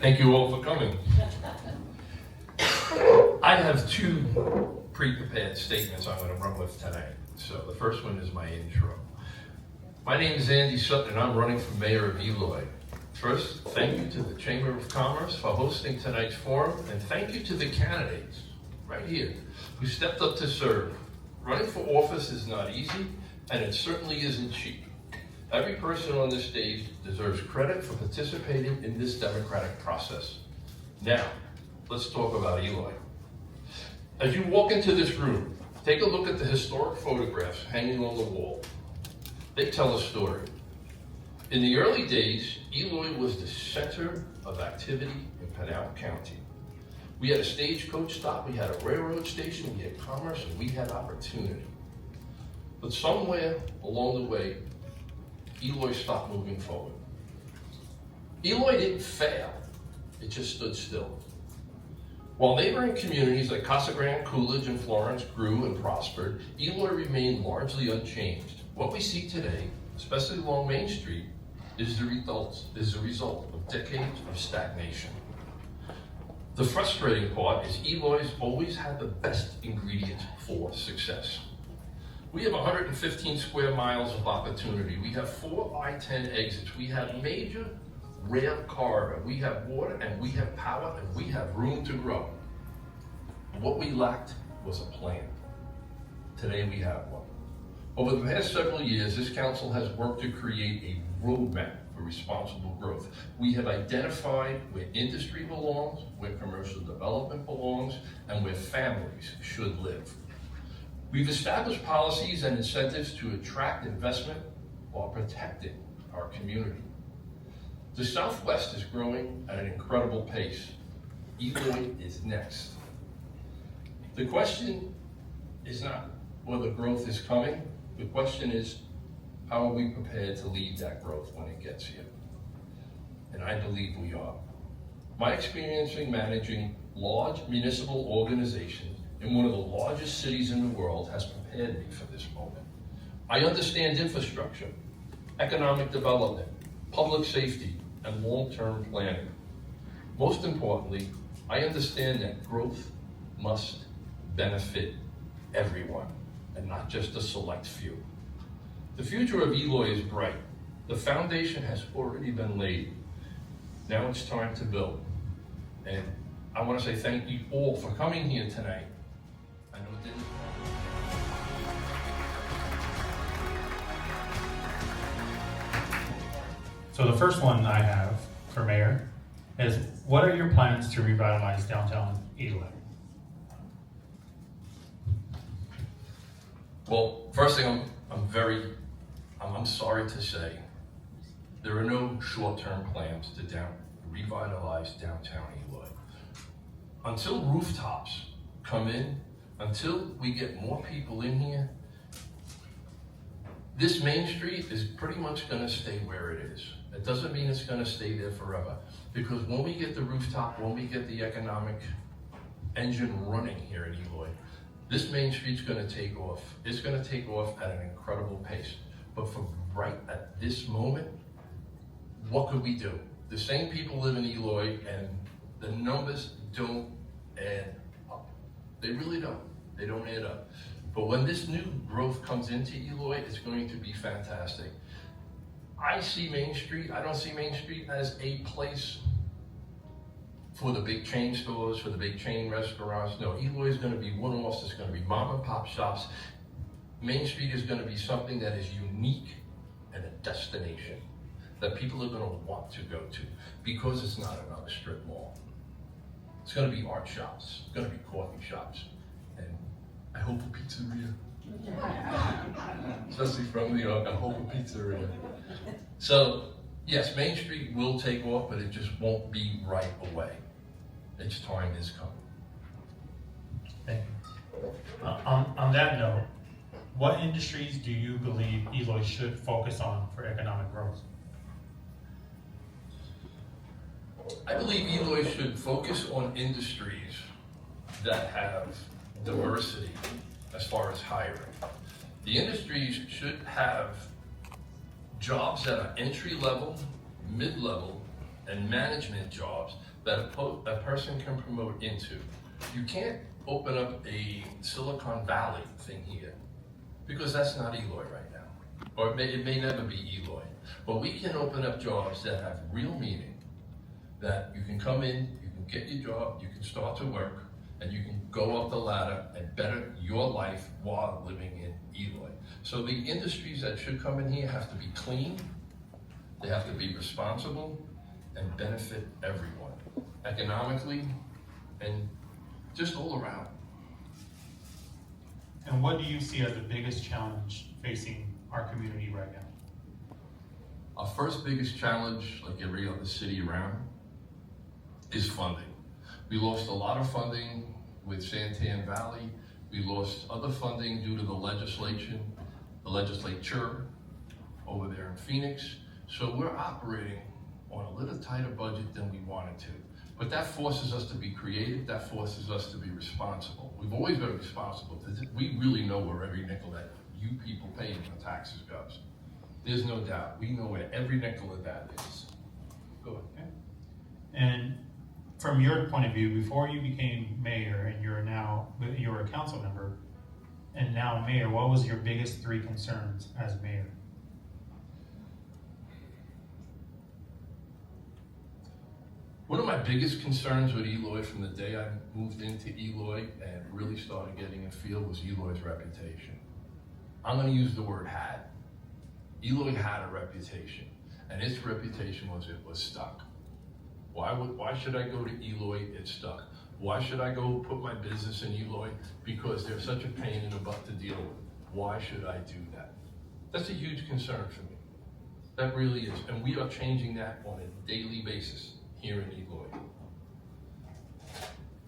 Thank you all for coming. I have two pre-prepared statements I'm going to run with tonight. So the first one is my intro. My name is Andy Sutton and I'm running for mayor of Eloy. First, thank you to the Chamber of Commerce for hosting tonight's forum, and thank you to the candidates right here who stepped up to serve. Running for office is not easy, and it certainly isn't cheap. Every person on this stage deserves credit for participating in this democratic process. Now, let's talk about Eloy. As you walk into this room, take a look at the historic photographs hanging on the wall. They tell a story. In the early days, Eloy was the center of activity in Pinal County. We had a stagecoach stop, we had a railroad station, we had commerce, and we had opportunity. But somewhere along the way, Eloy stopped moving forward. Eloy didn't fail, it just stood still. While neighboring communities like Casa Grande, Coolidge, and Florence grew and prospered, Eloy remained largely unchanged. What we see today, especially along Main Street, is the result of decades of stagnation. The frustrating part is Eloy's always had the best ingredients for success. We have 115 square miles of opportunity. We have 4 I-10 exits. We have major rail corridor. We have water and we have power and we have room to grow. What we lacked was a plan. Today we have one. Over the past several years, this council has worked to create a roadmap for responsible growth. We have identified where industry belongs, where commercial development belongs, and where families should live. We've established policies and incentives to attract investment while protecting our community. The Southwest is growing at an incredible pace. Eloy is next. The question is not whether growth is coming. The question is, how are we prepared to lead that growth when it gets here? And I believe we are. My experience in managing large municipal organizations in one of the largest cities in the world has prepared me for this moment. I understand infrastructure, economic development, public safety, and long-term planning. Most importantly, I understand that growth must benefit everyone and not just a select few. The future of Eloy is bright. The foundation has already been laid. Now it's time to build. And I want to say thank you all for coming here tonight. I know it didn't. So the first one I have for mayor is, what are your plans to revitalize downtown Eloy? Well, first thing, I'm sorry to say, there are no short-term plans to revitalize downtown Eloy. Until Rooftops come in, until we get more people in here, this Main Street is pretty much gonna stay where it is. It doesn't mean it's gonna stay there forever, because when we get the rooftop, when we get the economic engine running here in Eloy, this Main Street's gonna take off. It's gonna take off at an incredible pace. But for right at this moment, what could we do? The same people live in Eloy and the numbers don't add up. They really don't. They don't add up. But when this new growth comes into Eloy, it's going to be fantastic. I see Main Street, I don't see Main Street as a place for the big chain stores, for the big chain restaurants. No, Eloy is going to be one-offs. It's going to be mom and pop shops. Main Street is going to be something that is unique and a destination that people are going to want to go to, because it's not another strip mall. It's going to be art shops. It's going to be coffee shops, and I hope a pizzeria. Especially from New York, I hope a pizzeria. So yes, Main Street will take off, but it just won't be right away. Its time is coming. Thank you. On that note, what industries do you believe Eloy should focus on for economic growth? I believe Eloy should focus on industries that have diversity as far as hiring. The industries should have jobs that are entry level, mid-level, and management jobs that a person can promote into. You can't open up a Silicon Valley thing here, because that's not Eloy right now. Or it may never be Eloy. But we can open up jobs that have real meaning, that you can come in, you can get your job, you can start to work, and you can go up the ladder and better your life while living in Eloy. So the industries that should come in here have to be clean, they have to be responsible, and benefit everyone, economically, and just all around. And what do you see as the biggest challenge facing our community right now? Our first biggest challenge, like every other city around, is funding. We lost a lot of funding with Santan Valley. We lost other funding due to the legislature over there in Phoenix. So we're operating on a little tighter budget than we wanted to. But that forces us to be creative, that forces us to be responsible. We've always been responsible because we really know where every nickel that you people pay in the taxes goes. There's no doubt. We know where every nickel of that is. Go ahead. Okay. And from your point of view, before you became mayor and you're a council member and now mayor, what was your biggest three concerns as mayor? One of my biggest concerns with Eloy from the day I moved into Eloy and really started getting a feel was Eloy's reputation. I'm going to use the word had. Eloy had a reputation, and its reputation was it was stuck. Why should I go to Eloy? It's stuck. Why should I go put my business in Eloy? Because they're such a pain in the butt to deal with. Why should I do that? That's a huge concern for me. That really is, and we are changing that on a daily basis here in Eloy.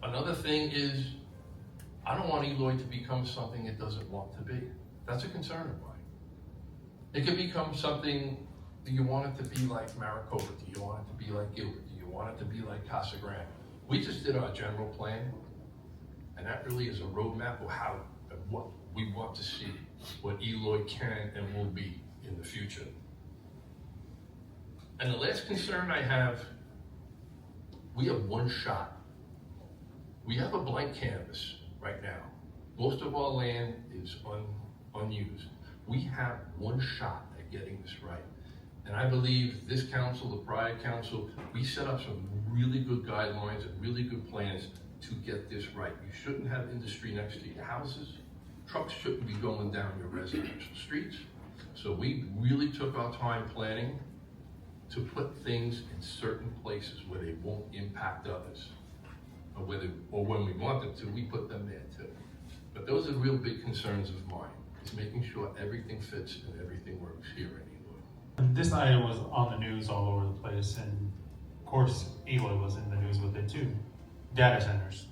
Another thing is, I don't want Eloy to become something it doesn't want to be. That's a concern of mine. It can become something that you want it to be like Maricopa, do you want it to be like Gilbert, do you want it to be like Casa Grande? We just did our general plan, and that really is a roadmap of what we want to see, what Eloy can and will be in the future. And the last concern I have, we have one shot. We have a blank canvas right now. Most of our land is unused. We have one shot at getting this right. And I believe this council, the prior council, we set up some really good guidelines and really good plans to get this right. You shouldn't have industry next to your houses. Trucks shouldn't be going down your residential streets. So we really took our time planning to put things in certain places where they won't impact others. Or when we want them to, we put them there too. But those are real big concerns of mine, is making sure everything fits and everything works here in Eloy. And this item was on the news all over the place, and of course Eloy was in the news with it too. Data centers.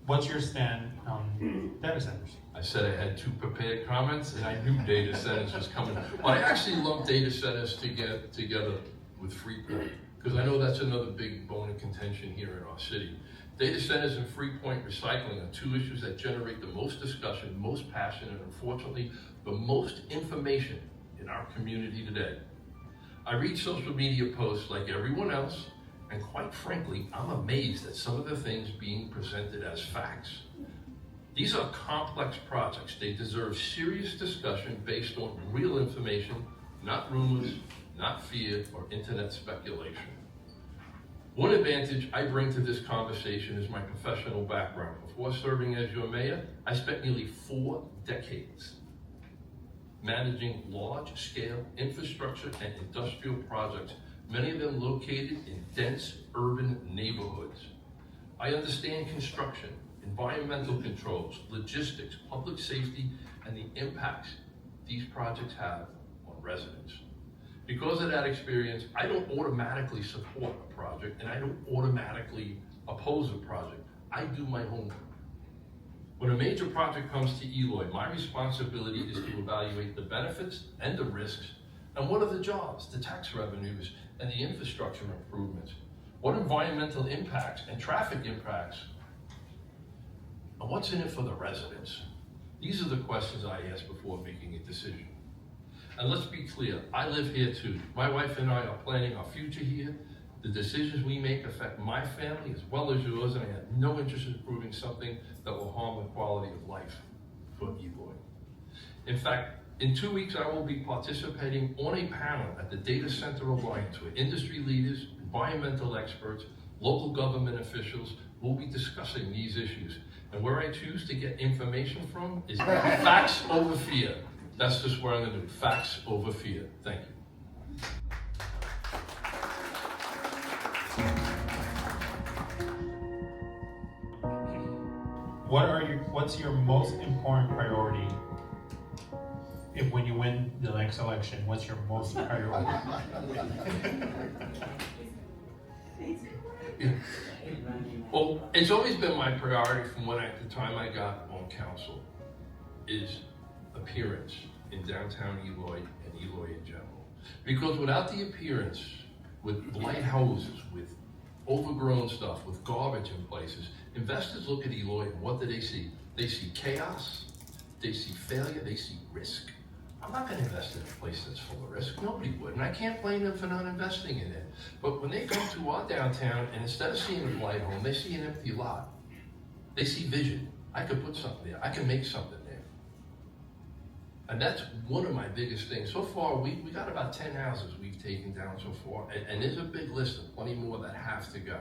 What's your stand on data centers? I said I had two prepared comments, and I knew data centers was coming. Well, I actually lump data centers together with Freeport, because I know that's another big bone of contention here in our city. Data centers and Freeport recycling are two issues that generate the most discussion, most passion, and unfortunately, the most information in our community today. I read social media posts like everyone else, and quite frankly, I'm amazed at some of the things being presented as facts. These are complex projects. They deserve serious discussion based on real information, not rumors, not fear, or internet speculation. One advantage I bring to this conversation is my professional background. Before serving as your mayor, I spent nearly 4 decades managing large-scale infrastructure and industrial projects, many of them located in dense urban neighborhoods. I understand construction, environmental controls, logistics, public safety, and the impacts these projects have on residents. Because of that experience, I don't automatically support a project, and I don't automatically oppose a project. I do my homework. When a major project comes to Eloy, my responsibility is to evaluate the benefits and the risks, and what are the jobs, the tax revenues, and the infrastructure improvements? What environmental impacts and traffic impacts? And what's in it for the residents? These are the questions I ask before making a decision. And let's be clear, I live here too. My wife and I are planning our future here. The decisions we make affect my family as well as yours, and I have no interest in approving something that will harm the quality of life for Eloy. In fact, in 2 weeks, I will be participating on a panel at the Data Center Alliance where industry leaders, environmental experts, local government officials will be discussing these issues. And where I choose to get information from is facts over fear. That's just where I'm going to do facts over fear. Thank you. What's your most important priority if when you win the next election? What's your most priority? Yeah. Well, it's always been my priority from the time I got on council is appearance in downtown Eloy and Eloy in general. Because without the appearance, with blight houses, with overgrown stuff, with garbage in places, investors look at Eloy and what do they see? They see chaos, they see failure, they see risk. I'm not going to invest in a place that's full of risk. Nobody would, and I can't blame them for not investing in it. But when they come to our downtown, and instead of seeing a blight home, they see an empty lot. They see vision. I could put something there. I can make something there. And that's one of my biggest things. So far, we got about 10 houses we've taken down so far, and there's a big list of plenty more that have to go,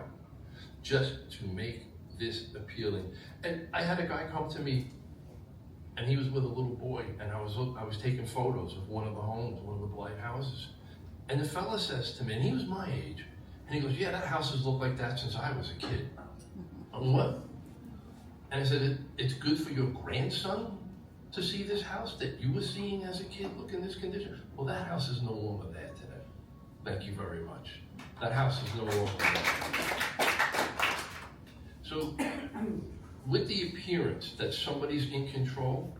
just to make this appealing. And I had a guy come to me, and he was with a little boy, and I was taking photos of one of the homes, one of the blight houses. And the fella says to me, and he was my age, and he goes, "Yeah, that house has looked like that since I was a kid." What? And I said, "It's good for your grandson to see this house that you were seeing as a kid look in this condition?" Well, that house is no longer there today. Thank you very much. That house is no longer there. So, with the appearance that somebody's in control,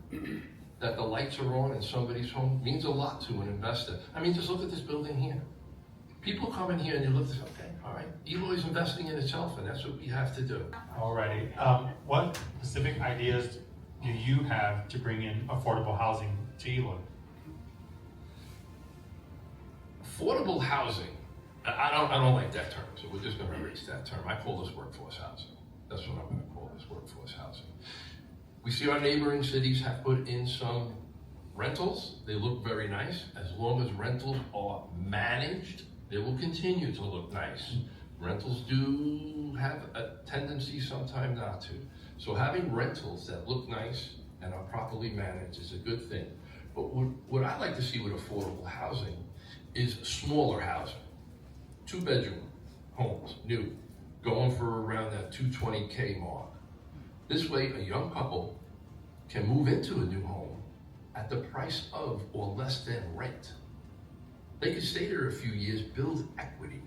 that the lights are on in somebody's home, means a lot to an investor. I mean, just look at this building here. People come in here and they look at this, okay, all right, Eloy's investing in itself, and that's what we have to do. Alrighty. What specific ideas do you have to bring in affordable housing to Eloy? Affordable housing, I don't like that term, so we're just going to erase that term. I call this workforce housing. That's what I'm going to call this, workforce housing. We see our neighboring cities have put in some rentals. They look very nice. As long as rentals are managed, they will continue to look nice. Rentals do have a tendency sometimes not to. So having rentals that look nice and are properly managed is a good thing. But what I like to see with affordable housing is smaller housing. 2-bedroom homes, new, going for around that $220K mark. This way, a young couple can move into a new home at the price of or less than rent. They can stay there a few years, build equity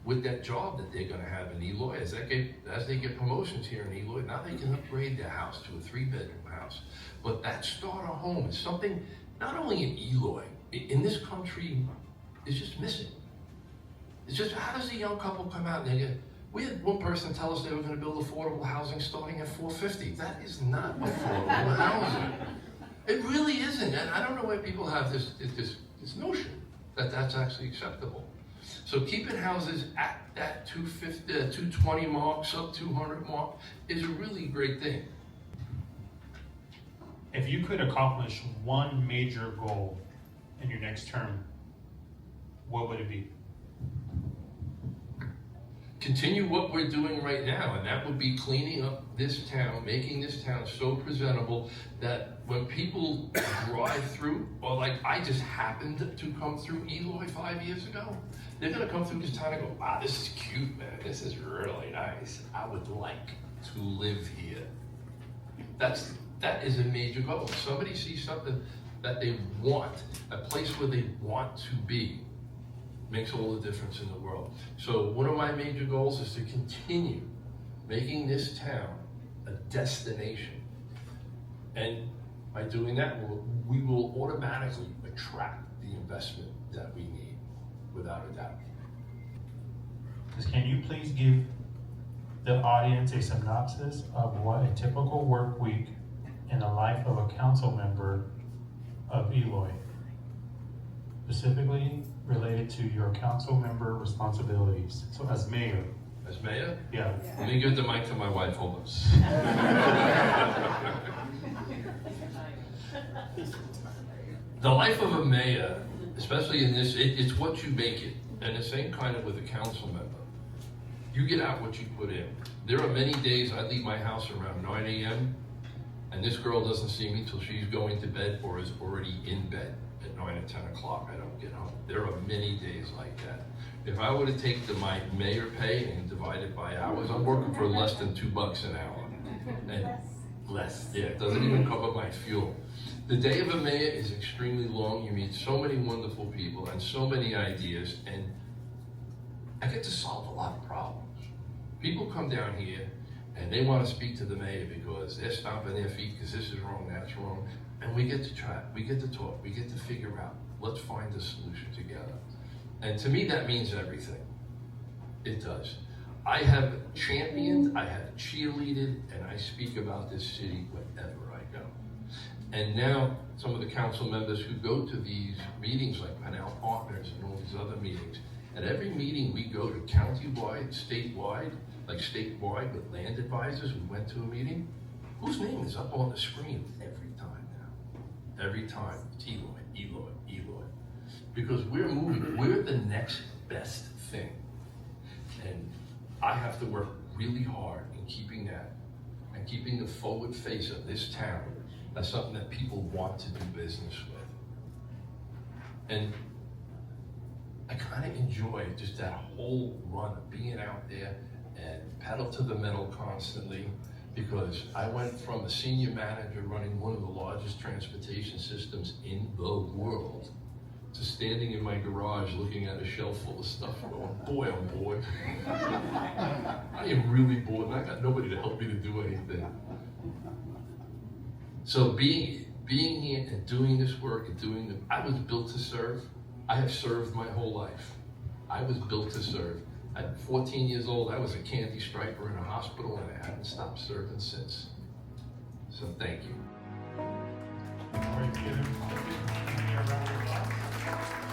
with that job that they're going to have in Eloy. As they get promotions here in Eloy, now they can upgrade their house to a 3-bedroom house. But that starter home is something not only in Eloy, in this country, is just missing. It's just, how does a young couple come out and we had one person tell us they were going to build affordable housing starting at $450. That is not affordable housing. It really isn't. And I don't know why people have this notion that that's actually acceptable. So keeping houses at that 250, 220 mark, sub 200 mark is a really great thing. If you could accomplish one major goal in your next term, what would it be? Continue what we're doing right now, and that would be cleaning up this town, making this town so presentable that when people drive through, or like I just happened to come through Eloy 5 years ago, they're gonna come through this town and go, wow, this is cute, man, this is really nice. I would like to live here. That is a major goal. If somebody sees something that they want, a place where they want to be, makes all the difference in the world. So one of my major goals is to continue making this town a destination. And by doing that, we will automatically attract the investment that we need, without a doubt. Can you please give the audience a synopsis of what a typical work week in the life of a council member of Eloy? specifically related to your council member responsibilities. So as mayor, As mayor, yeah. let me give the mic to my wife, hold on. The life of a mayor, especially in this, it's what you make it. And the same kind of with a council member. You get out what you put in. There are many days I leave my house around 9 a.m. and this girl doesn't see me till she's going to bed or is already in bed at 9 or 10 o'clock. I don't get home. There are many days like that. If I were to take my mayor pay and divide it by hours, I'm working for less than $2 an hour. And less, yeah, it doesn't even cover my fuel. The day of a mayor is extremely long. You meet so many wonderful people and so many ideas, and I get to solve a lot of problems. People come down here and they want to speak to the mayor because they're stomping their feet because this is wrong, that's wrong. And we get to chat, we get to talk, we get to figure out, let's find a solution together. And to me, that means everything. It does. I have championed, I have cheerleaded, and I speak about this city wherever I go. And now, some of the council members who go to these meetings like Panel Partners and all these other meetings, at every meeting we go to countywide, statewide, like statewide with land advisors, we went to a meeting, whose name is up on the screen every time now? Every time, it's Eloy, Eloy, Eloy. Because we're moving, we're the next best thing. And I have to work really hard in keeping that, and keeping the forward face of this town as something that people want to do business with. And I kind of enjoy just that whole run of being out there and pedal to the metal constantly, because I went from a senior manager running one of the largest transportation systems in the world to standing in my garage looking at a shelf full of stuff going, boy, oh boy. I am really bored and I got nobody to help me to do anything. So being here and doing this work and I was built to serve. I have served my whole life. I was built to serve. At 14 years old, I was a candy striper in a hospital and I haven't stopped serving since. So thank you. All right, give him a round of applause.